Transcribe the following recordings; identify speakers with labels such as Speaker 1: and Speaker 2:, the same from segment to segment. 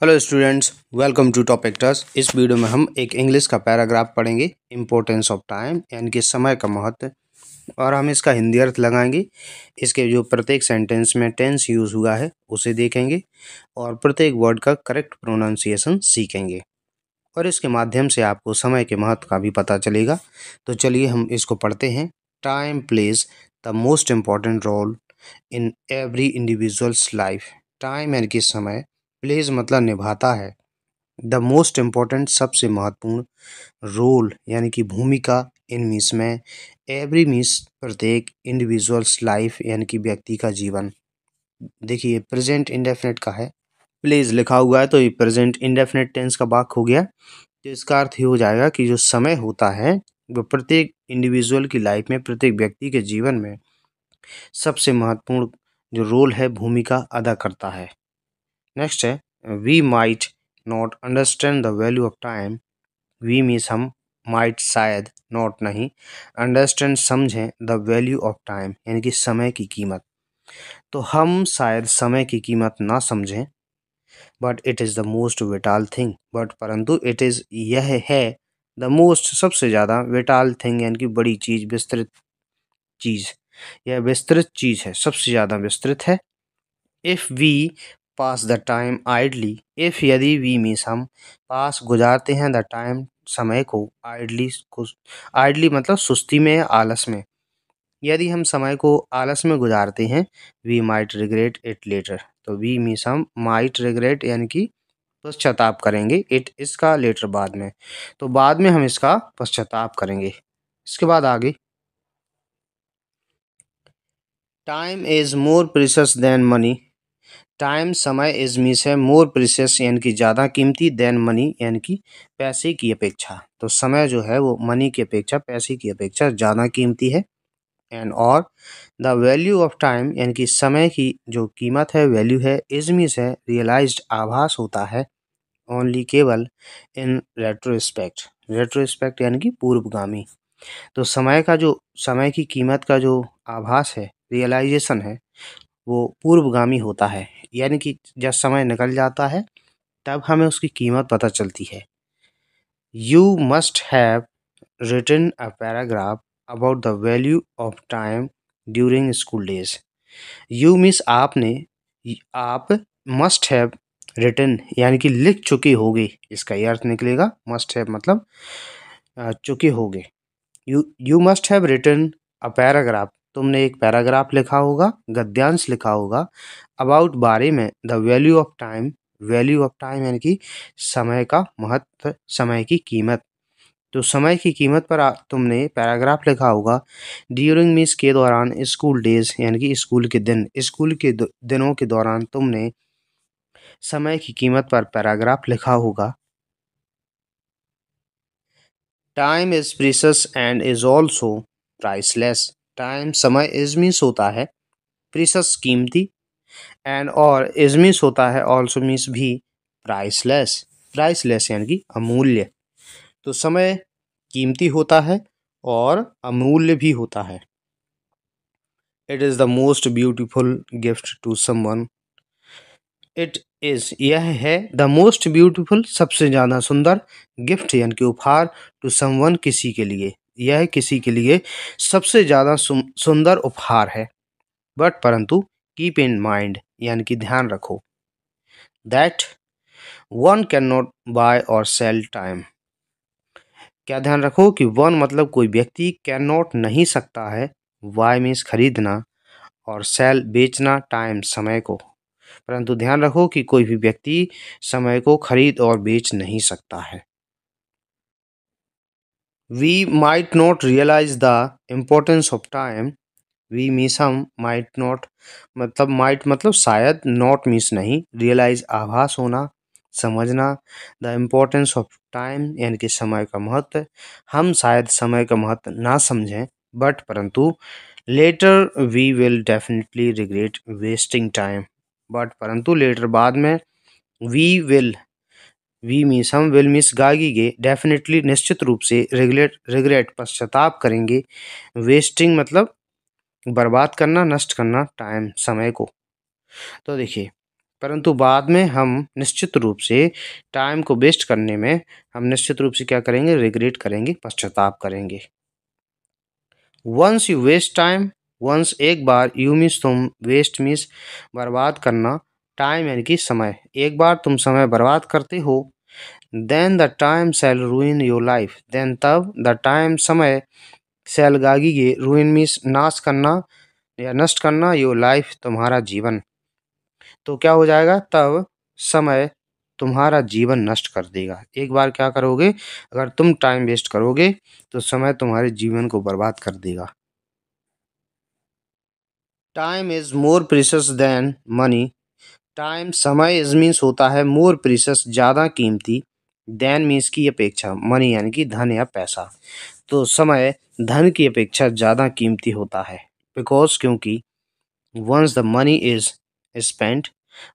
Speaker 1: Hello students, welcome to topic टस। इस video में हम एक इंग्लिश का पैराग्राफ पढ़ेंगे, इम्पोर्टेंस ऑफ टाइम यानी कि समय का महत्व, और हम इसका हिंदी अर्थ लगाएंगे। इसके जो प्रत्येक सेंटेंस में टेंस यूज़ हुआ है उसे देखेंगे और प्रत्येक वर्ड का करेक्ट प्रोनाउंसिएशन सीखेंगे, और इसके माध्यम से आपको समय के महत्व का भी पता चलेगा। तो चलिए हम इसको पढ़ते हैं। Time plays the most important role in every individuals life. Time यानी कि समय, प्लेज मतलब निभाता है, द मोस्ट इम्पॉर्टेंट सबसे महत्वपूर्ण, रोल यानी कि भूमिका, इन मीन्स में, एवरी मीन्स प्रत्येक, इंडिविजुअल्स लाइफ यानी कि व्यक्ति का जीवन। देखिए प्रेजेंट इंडेफिनिट का है, प्लीज लिखा हुआ है तो ये प्रेजेंट इंडेफिनिट टेंस का वाक्य हो गया। तो इसका अर्थ ये हो जाएगा कि जो समय होता है वो प्रत्येक इंडिविजुअल की लाइफ में, प्रत्येक व्यक्ति के जीवन में सबसे महत्वपूर्ण जो रोल है, भूमिका अदा करता है। नेक्स्ट है, we might not understand the value of time. We means हम, माइट शायद, नॉट नहीं, अंडरस्टैंड समझें, द वैल्यू ऑफ टाइम यानी कि समय की कीमत। तो हम शायद समय की कीमत ना समझें, but it is the most vital thing, but परंतु इट इज़ यह है, द मोस्ट सबसे ज़्यादा, विटाल थिंग यानी कि बड़ी चीज़, विस्तृत चीज़, यह विस्तृत चीज़ है, सबसे ज़्यादा विस्तृत है। If we pass the time idly, if यदि वी मीन्स हम, पास गुजारते हैं, द टाइम समय को, आइडली को, आइडली मतलब सुस्ती में या आलस में, यदि हम समय को आलस में गुजारते हैं, we might regret it later. तो वी मीन्स हम, माइट रिग्रेट यानी कि पश्चाताप करेंगे, इट इसका लेटर बाद में, तो बाद में हम इसका पश्चाताप करेंगे। इसके बाद आगे, time is more precious than money. Time समय इज मीस है, मोर प्रीशियस यानी कि ज़्यादा कीमती, देन मनी यानी कि पैसे की अपेक्षा। तो समय जो है वो मनी की अपेक्षा, पैसे की अपेक्षा ज़्यादा कीमती है। एंड और द वैल्यू ऑफ टाइम यानी कि समय की जो कीमत है, वैल्यू है, इज मीस है, रियलाइज्ड आभास होता है, ओनली केवल, इन रेट्रोस्पेक्ट, रेट्रोस्पेक्ट यानी कि पूर्वगामी। तो समय का जो, समय की कीमत का जो आभास है, रियलाइजेशन है, वो पूर्वगामी होता है, यानी कि जब समय निकल जाता है तब हमें उसकी कीमत पता चलती है। You must have written a paragraph about the value of time during school days. You means आपने, आप, मस्ट हैव रिटन यानी कि लिख चुके होगे, इसका ये अर्थ निकलेगा। मस्ट हैव मतलब चुके होगे। You must have written a paragraph, तुमने एक पैराग्राफ लिखा होगा, गद्यांश लिखा होगा, अबाउट बारे में, the value of time, value of time यानी कि समय का महत्व, समय की कीमत। तो समय की कीमत पर तुमने पैराग्राफ लिखा होगा, ड्यूरिंग मीन्स के दौरान, स्कूल डेज यानी कि स्कूल के दिन, स्कूल के दिनों के दौरान तुमने समय की कीमत पर पैराग्राफ लिखा होगा। Time is precious and is also priceless. Time समय, इज मीन्स होता है, प्रीशियस कीमती, एंड और इज मीन्स होता है, ऑल्सो मीन्स भी, प्राइसलेस, प्राइसलेस यानी कि अमूल्य। तो समय कीमती होता है और अमूल्य भी होता है। It is the most beautiful gift to someone. It is यह है, द मोस्ट ब्यूटीफुल सबसे ज़्यादा सुंदर, गिफ्ट यानी कि उपहार, टू समवन किसी के लिए, यह किसी के लिए सबसे ज़्यादा सुंदर उपहार है। बट परंतु, कीप इन माइंड यानी कि ध्यान रखो, that one can not buy और सेल टाइम। क्या ध्यान रखो कि वन मतलब कोई व्यक्ति, कैन नॉट नहीं सकता है, बाय मीन्स खरीदना, और सेल बेचना, टाइम समय को। परंतु ध्यान रखो कि कोई भी व्यक्ति समय को खरीद और बेच नहीं सकता है। We might not realize the importance of time. We means हम, माइट नॉट मतलब, माइट मतलब शायद, नॉट मीन्स नहीं, रियलाइज आभास होना, समझना, द इम्पोर्टेंस ऑफ टाइम यानी कि समय का महत्व, हम शायद समय का महत्व ना समझें, बट परंतु, later we will definitely regret wasting time, but परंतु लेटर बाद में, वी विल, वी मीन्स हम, विल मीन्स गागीगे, डेफिनेटली निश्चित रूप से, रिग्रेट रिग्रेट पश्चाताप करेंगे, वेस्टिंग मतलब बर्बाद करना, नष्ट करना, टाइम समय को। तो देखिए परंतु बाद में हम निश्चित रूप से टाइम को वेस्ट करने में हम निश्चित रूप से क्या करेंगे, रिग्रेट करेंगे, पश्चाताप करेंगे। Once you waste time, once एक बार, यू मीन्स तुम, वेस्ट मीन्स बर्बाद करना, टाइम यानी कि समय, एक बार तुम समय बर्बाद करते हो, then the time shall ruin your life, then तब द टाइम समय शैल गागी रूइन मीन्स नाश करना या नष्ट करना, योर लाइफ तुम्हारा जीवन। तो क्या हो जाएगा, तब समय तुम्हारा जीवन नष्ट कर देगा। एक बार क्या करोगे, अगर तुम टाइम वेस्ट करोगे तो समय तुम्हारे जीवन को बर्बाद कर देगा। Time is more precious than money, time समय इज मीन्स होता है मोर प्रीशियस ज़्यादा कीमती, देन मीन्स की अपेक्षा, मनी यानी कि धन या पैसा। तो समय धन की अपेक्षा ज़्यादा कीमती होता है, बिकॉज क्योंकि once the money is spent,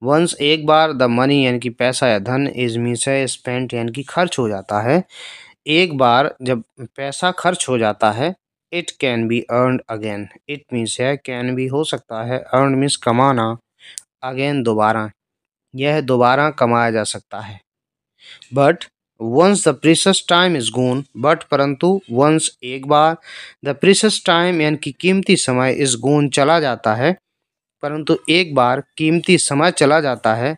Speaker 1: once एक बार, द मनी यानी कि पैसा या धन, इज मीन्स है स्पेंट यानी कि खर्च हो जाता है, एक बार जब पैसा खर्च हो जाता है, it can be earned again, it means है कैन भी हो सकता है, अर्न मीन्स कमाना, अगेन दोबारा, यह दोबारा कमाया जा सकता है। But once the precious time is gone, but परंतु वंस एक बार, द प्रीशियस टाइम यानी कि कीमती समय, इज गोन चला जाता है, परंतु एक बार कीमती समय चला जाता है,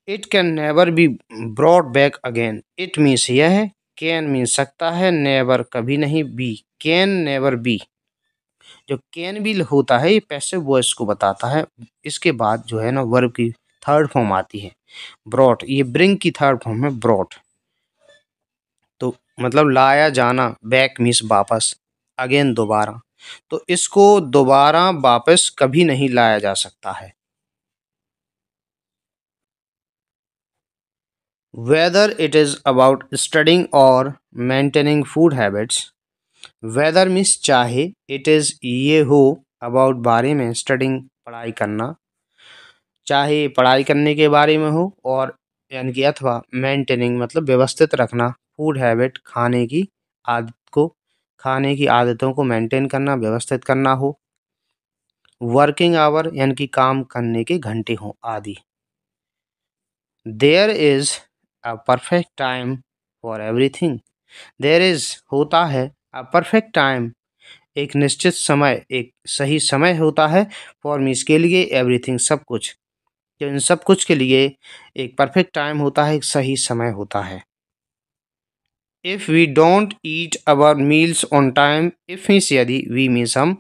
Speaker 1: it can never be brought back again, it means यह है, कैन मीन सकता है, नेवर कभी नहीं, बी कैन नेवर बी, जो कैन बी होता है ये पैसिव वॉइस को बताता है, इसके बाद जो है ना वर्ब की थर्ड फॉर्म आती है ब्रॉट, ये ब्रिंग की थर्ड फॉर्म है ब्रॉट, तो मतलब लाया जाना, बैक मीन्स वापस, अगेन दोबारा, तो इसको दोबारा वापस कभी नहीं लाया जा सकता है। Whether it is about studying और maintaining food habits, whether means चाहे, इट इज़ ये हो, अबाउट बारे में, स्टडिंग पढ़ाई करना, चाहे पढ़ाई करने के बारे में हो, और यानी कि अथवा मेंटेनिंग मतलब व्यवस्थित रखना, फूड हैबिट खाने की आदत को, खाने की आदतों को मेंटेन करना, व्यवस्थित करना हो, वर्किंग आवर यानी कि काम करने के घंटे हों आदि। There is a perfect time for everything, there is होता है, अ परफेक्ट टाइम एक निश्चित समय, एक सही समय होता है, फॉर मीन्स के लिए, एवरीथिंग सब कुछ, तो इन सब कुछ के लिए एक परफेक्ट टाइम होता है, एक सही समय होता है। If we don't eat our meals on time, if means यदि, वी मीन्स हम,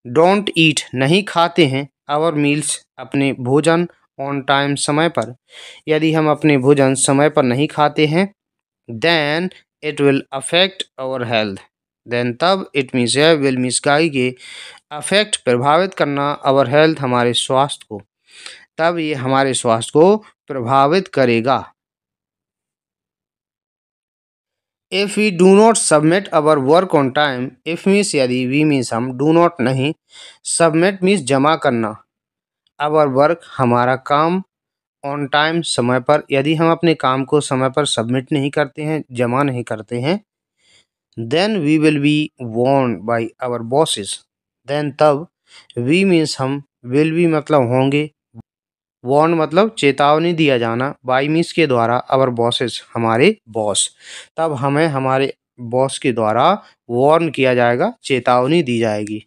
Speaker 1: डोंट ईट नहीं खाते हैं, आवर मील्स अपने भोजन, ऑन टाइम समय पर, यदि हम अपने भोजन समय पर नहीं खाते हैं, then it will affect our health, then तब, इट मीन्स है, विल मीन्स के अफेक्ट प्रभावित करना, आवर हेल्थ हमारे स्वास्थ्य को, तब ये हमारे स्वास्थ्य को प्रभावित करेगा। If we do not submit our work on time, if means यदि, वी मीन्स हम, डू नॉट नहीं, सबमिट मीन्स जमा करना, अवर वर्क हमारा काम, ऑन टाइम समय पर, यदि हम अपने काम को समय पर सबमिट नहीं करते हैं, जमा नहीं करते हैं, then we will be warned by our bosses, then तब, वी मीन्स हम, विल बी मतलब होंगे, वॉर्न मतलब चेतावनी दिया जाना, बाय मीन्स के द्वारा, आवर बॉसेस हमारे बॉस, तब हमें हमारे बॉस के द्वारा वॉर्न किया जाएगा, चेतावनी दी जाएगी।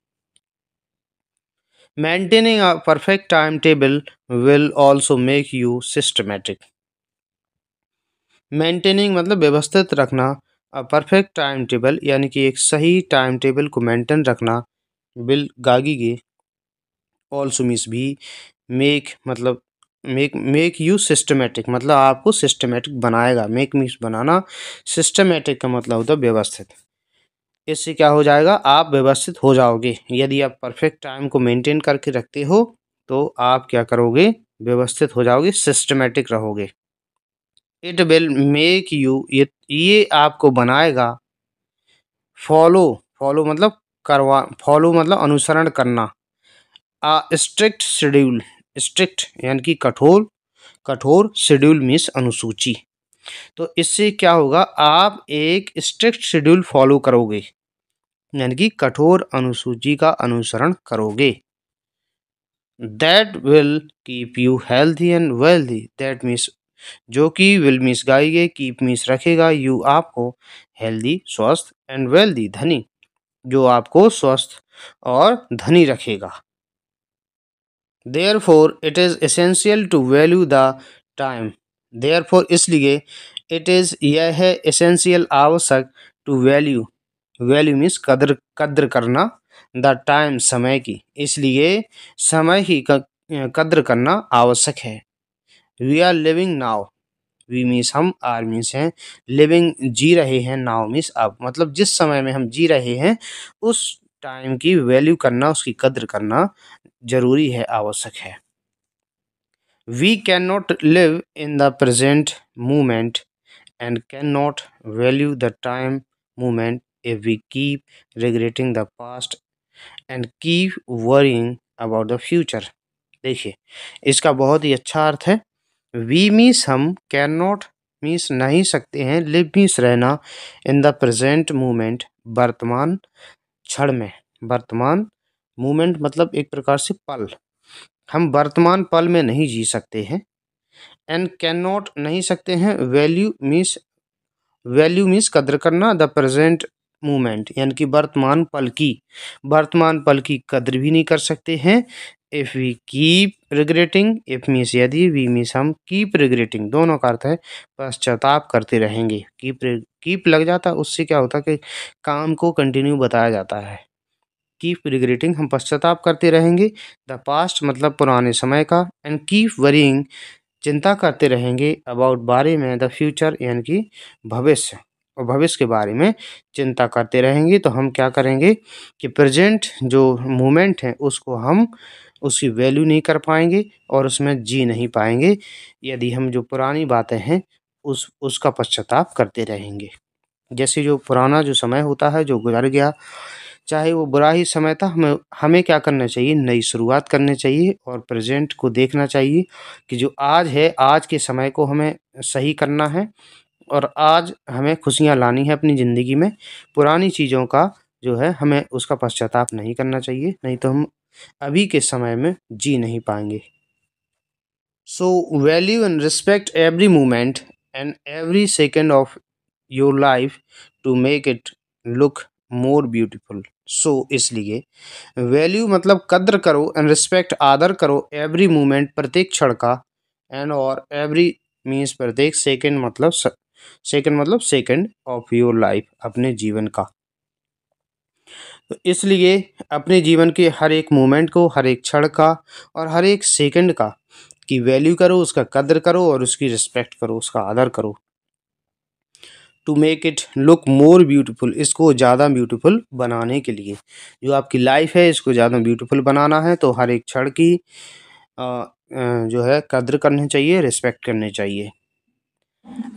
Speaker 1: Maintaining a perfect time table will also make you systematic, maintaining मतलब व्यवस्थित रखना, अ परफेक्ट टाइम टेबल यानी कि एक सही टाइम टेबल को मेंटेन रखना, विल गागीगे, ऑल्सो मीन्स भी, मेक मतलब मेक यू सिस्टमेटिक मतलब आपको सिस्टमेटिक बनाएगा, मेक मीन्स बनाना, सिस्टमेटिक का मतलब होता है व्यवस्थित, इससे क्या हो जाएगा, आप व्यवस्थित हो जाओगे, यदि आप परफेक्ट टाइम को मेंटेन करके रखते हो तो आप क्या करोगे, व्यवस्थित हो जाओगे, सिस्टमेटिक रहोगे। इट विल मेक यू, ये आपको बनाएगा, फॉलो, फॉलो मतलब करवा, फॉलो मतलब अनुसरण करना, स्ट्रिक्ट शेड्यूल, स्ट्रिक्ट यानी कि कठोर, कठोर, शेड्यूल मीन्स अनुसूची, तो इससे क्या होगा, आप एक स्ट्रिक्ट शेड्यूल फॉलो करोगे, यानी कि कठोर अनुसूची का अनुसरण करोगे। That will keep you healthy and wealthy. That means जो कि विल मीन्स गाएंगे, कीप मीन्स रखेगा, यू आपको, हेल्दी स्वस्थ, एंड वेल्दी धनी, जो आपको स्वस्थ और धनी रखेगा। Therefore it is essential to value the time. Therefore इसलिए, इट इज़ यह है, एसेंशियल आवश्यक, टू वैल्यू, वैल्यू मीन्स कद्र, कद्र करना, द टाइम समय की, इसलिए समय की कद्र करना आवश्यक है। We are living now, we means हम, आर मीन्स हैं, लिविंग जी रहे हैं, नाउ मीन्स अब, मतलब जिस समय में हम जी रहे हैं उस टाइम की वैल्यू करना, उसकी कद्र करना जरूरी है, आवश्यक है। We can not live in the present moment and can not value the time moment if we keep regretting the past and keep worrying about the future. देखिए, इसका बहुत ही अच्छा अर्थ है। वी मीन्स हम, कैन नॉट मीन्स नहीं सकते हैं, लिव मीन्स रहना, इन द प्रेजेंट मोमेंट वर्तमान क्षण में, वर्तमान मोमेंट मतलब एक प्रकार से पल, हम वर्तमान पल में नहीं जी सकते हैं। एंड कैन नॉट नहीं सकते हैं, वैल्यू मीन्स, वैल्यू मीन्स कद्र करना, द प्रेजेंट मोमेंट यानी कि वर्तमान पल की, वर्तमान पल की कद्र भी नहीं कर सकते हैं। If we keep regretting, if means यदि, वी मीन्स हम, कीप रिग्रेटिंग दोनों का अर्थ है पश्चाताप करते रहेंगे। कीप लग जाता है, उससे क्या होता है कि काम को कंटिन्यू बताया जाता है। कीप रिग्रेटिंग हम पश्चाताप करते रहेंगे, द पास्ट मतलब पुराने समय का, एंड कीप वरीइंग चिंता करते रहेंगे, अबाउट बारे में, द फ्यूचर यानी कि भविष्य, और भविष्य के बारे में चिंता करते रहेंगे। तो हम क्या करेंगे कि प्रेजेंट जो मोमेंट है उसको हम, उसकी वैल्यू नहीं कर पाएंगे और उसमें जी नहीं पाएंगे, यदि हम जो पुरानी बातें हैं उसका पश्चाताप करते रहेंगे। जैसे जो पुराना जो समय होता है जो गुजर गया, चाहे वो बुरा ही समय था, हमें हमें क्या करना चाहिए, नई शुरुआत करनी चाहिए और प्रेजेंट को देखना चाहिए कि जो आज है, आज के समय को हमें सही करना है और आज हमें खुशियाँ लानी है अपनी ज़िंदगी में। पुरानी चीज़ों का जो है हमें उसका पश्चाताप नहीं करना चाहिए, नहीं तो हम अभी के समय में जी नहीं पाएंगे। So value and respect every moment and every second of your life to make it look more beautiful. So इसलिए, वैल्यू मतलब कद्र करो, एंड रिस्पेक्ट आदर करो, एवरी मोमेंट प्रत्येक क्षण का, एंड और एवरी मीन्स प्रत्येक, सेकेंड मतलब सेकेंड मतलब सेकेंड ऑफ योर लाइफ अपने जीवन का। तो इसलिए अपने जीवन के हर एक मोमेंट को, हर एक क्षण का और हर एक सेकंड का की वैल्यू करो, उसका कद्र करो और उसकी रिस्पेक्ट करो, उसका आदर करो। To make it look more beautiful, इसको ज़्यादा ब्यूटीफुल बनाने के लिए, जो आपकी लाइफ है इसको ज़्यादा ब्यूटीफुल बनाना है तो हर एक क्षण की जो है कद्र करनी चाहिए, रिस्पेक्ट करनी चाहिए।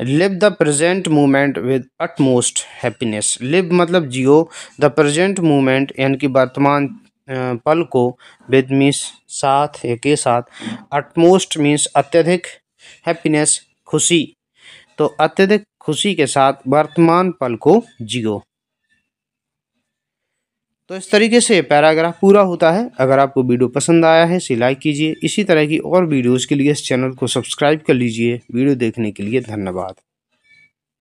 Speaker 1: Live the present moment with utmost happiness. Live मतलब जियो, द प्रेजेंट मोमेंट यानी कि वर्तमान पल को, विद मीन्स साथ या के साथ, अटमोस्ट मीन्स अत्यधिक, हैप्पीनेस खुशी, तो अत्यधिक खुशी के साथ वर्तमान पल को जियो। तो इस तरीके से पैराग्राफ पूरा होता है। अगर आपको वीडियो पसंद आया है इसे लाइक कीजिए। इसी तरह की और वीडियोज़ के लिए इस चैनल को सब्सक्राइब कर लीजिए। वीडियो देखने के लिए धन्यवाद।